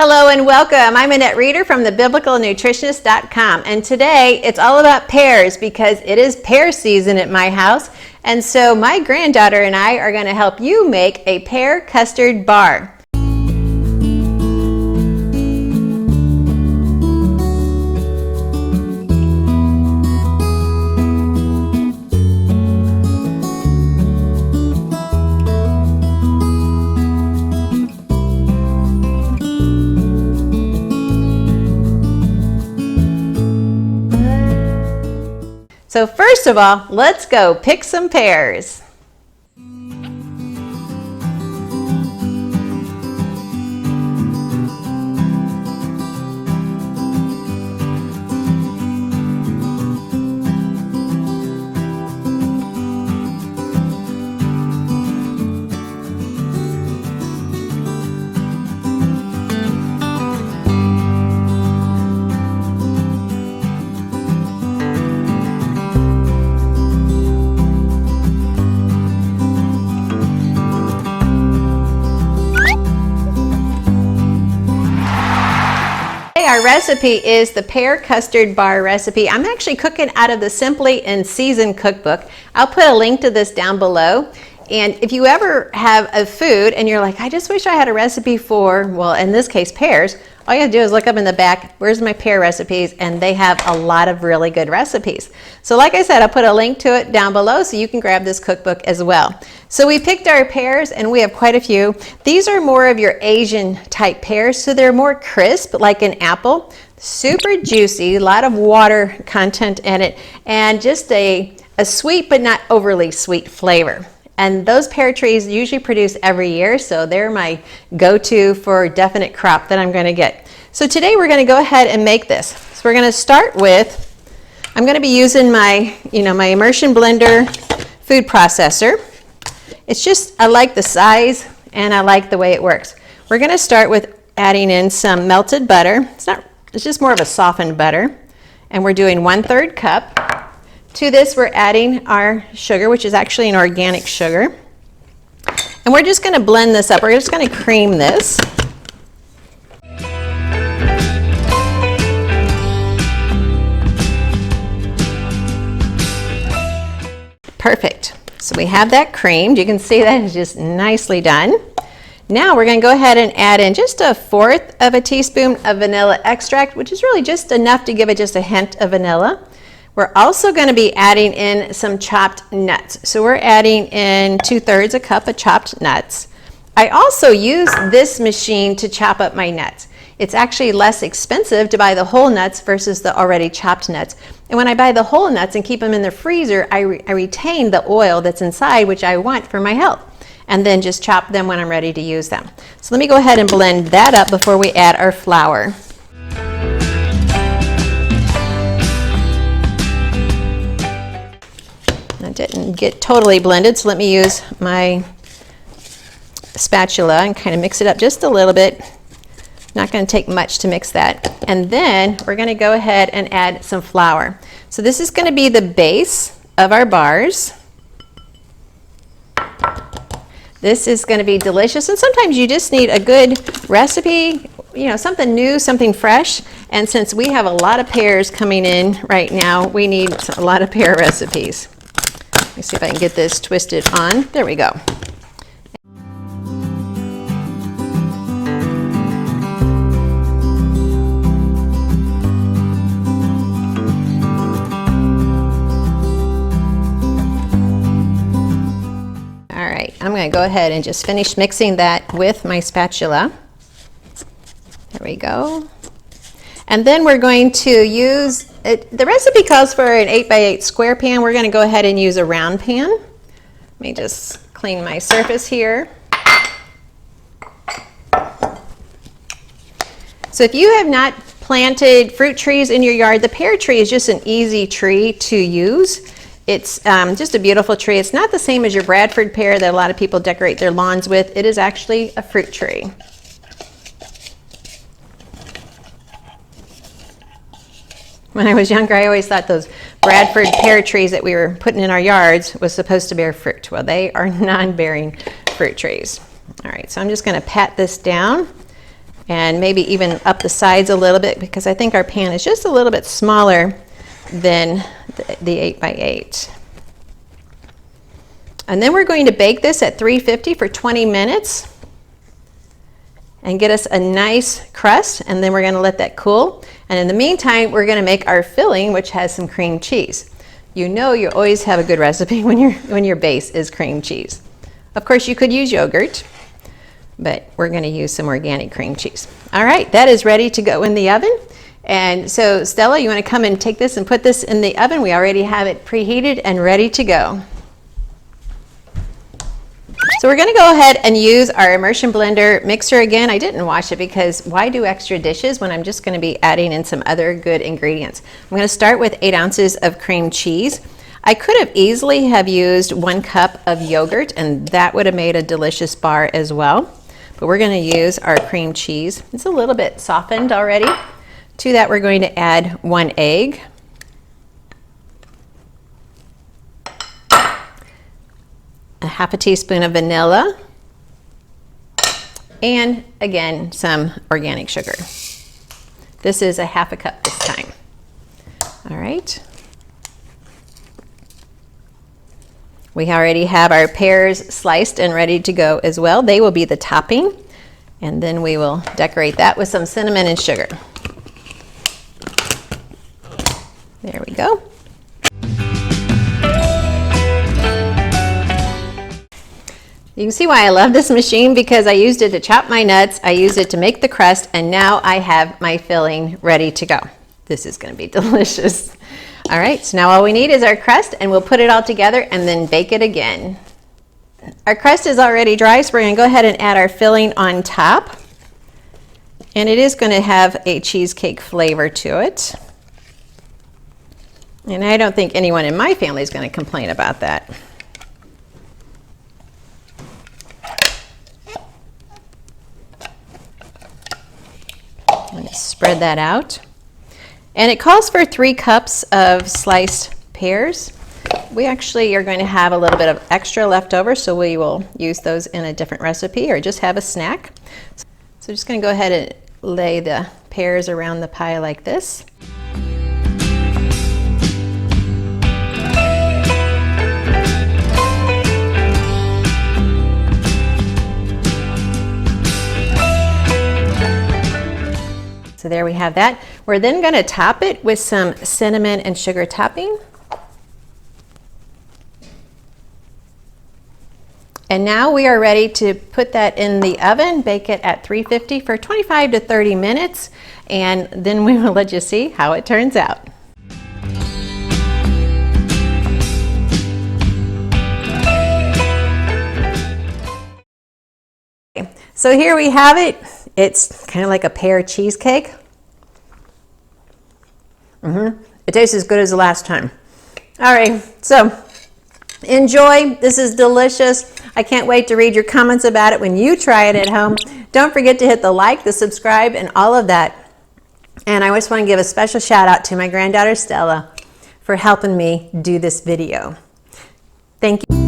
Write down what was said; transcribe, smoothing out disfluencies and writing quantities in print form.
Hello and welcome. I'm Annette Reeder from the Biblical Nutritionist.com, and today it's all about pears because it is pear season at my house, and so my granddaughter and I are going to help you make a pear custard bar. So first of all, let's go pick some pears. Our recipe is the pear custard bar recipe. I'm actually cooking out of the Simply and Seasoned cookbook. I'll put a link to this down below. And if you ever have a food and you're like, I just wish I had a recipe for, well, in this case, pears, all you have to do is look up in the back, where's my pear recipes? And they have a lot of really good recipes. So like I said, I'll put a link to it down below so you can grab this cookbook as well. So we picked our pears and we have quite a few. These are more of your Asian type pears, so they're more crisp like an apple, super juicy, a lot of water content in it, and just a sweet but not overly sweet flavor. And those pear trees usually produce every year, so they're my go-to for a definite crop that I'm going to get. So today we're going to go ahead and make this. So we're going to start with, I'm going to be using my, my immersion blender food processor. It's just, I like the size and I like the way it works. We're going to start with adding in some melted butter. It's just more of a softened butter. And we're doing 1/3 cup. To this, we're adding our sugar, which is actually an organic sugar. And we're just going to blend this up. We're just going to cream this. Perfect. So we have that creamed. You can see that is just nicely done. Now we're going to go ahead and add in just 1/4 teaspoon of vanilla extract, which is really just enough to give it just a hint of vanilla. We're also going to be adding in some chopped nuts. So we're adding in 2/3 cup of chopped nuts. I also use this machine to chop up my nuts. It's actually less expensive to buy the whole nuts versus the already chopped nuts. And when I buy the whole nuts and keep them in the freezer, I retain the oil that's inside, which I want for my health, and then just chop them when I'm ready to use them. So let me go ahead and blend that up before we add our flour. That didn't get totally blended, so let me use my spatula and kind of mix it up just a little bit. Not going to take much to mix that. And then we're going to go ahead and add some flour. So this is going to be the base of our bars. This is going to be delicious, and sometimes you just need a good recipe, something new, something fresh. And since we have a lot of pears coming in right now, we need a lot of pear recipes. Let me see if I can get this twisted on. There we go. All right, I'm going to go ahead and just finish mixing that with my spatula. There we go. And then we're going to use, the recipe calls for an 8x8 square pan. We're going to go ahead and use a round pan. Let me just clean my surface here. So if you have not planted fruit trees in your yard, the pear tree is just an easy tree to use. It's just a beautiful tree. It's not the same as your Bradford pear that a lot of people decorate their lawns with. It is actually a fruit tree. When I was younger, I always thought those Bradford pear trees that we were putting in our yards was supposed to bear fruit. Well, they are non-bearing fruit trees. All right, so I'm just going to pat this down and maybe even up the sides a little bit because I think our pan is just a little bit smaller than the 8x8. And then we're going to bake this at 350 for 20 minutes and get us a nice crust, and then we're going to let that cool. And in the meantime, we're going to make our filling, which has some cream cheese. You know you always have a good recipe when your base is cream cheese. Of course, you could use yogurt, but we're going to use some organic cream cheese. All right, that is ready to go in the oven. And so, Stella, you want to come and take this and put this in the oven? We already have it preheated and ready to go. So we're going to go ahead and use our immersion blender mixer again. I didn't wash it because why do extra dishes when I'm just going to be adding in some other good ingredients. I'm going to start with 8 ounces of cream cheese. I could have easily have used 1 cup of yogurt, and that would have made a delicious bar as well. But we're going to use our cream cheese. It's a little bit softened already. To that, we're going to add 1 egg. A half a teaspoon of vanilla, and again, some organic sugar. This is a half a cup this time. All right. We already have our pears sliced and ready to go as well. They will be the topping, and then we will decorate that with some cinnamon and sugar. There we go. You can see why I love this machine, because I used it to chop my nuts, I used it to make the crust, and now I have my filling ready to go. This is going to be delicious. All right, so now all we need is our crust, and we'll put it all together and then bake it again. Our crust is already dry, so we're going to go ahead and add our filling on top. And it is going to have a cheesecake flavor to it. And I don't think anyone in my family is going to complain about that. I'm going to spread that out. And it calls for 3 cups of sliced pears. We actually are going to have a little bit of extra left over, so we will use those in a different recipe or just have a snack. So just going to go ahead and lay the pears around the pie like this. So there we have that. We're then going to top it with some cinnamon and sugar topping. And now we are ready to put that in the oven, bake it at 350 for 25 to 30 minutes, and then we will let you see how it turns out. So here we have it. It's kind of like a pear cheesecake. It tastes as good as the last time. All right, so enjoy. This is delicious. I can't wait to read your comments about it when you try it at home. Don't forget to hit the like, the subscribe, and all of that. And I just want to give a special shout out to my granddaughter Stella for helping me do this video. Thank you.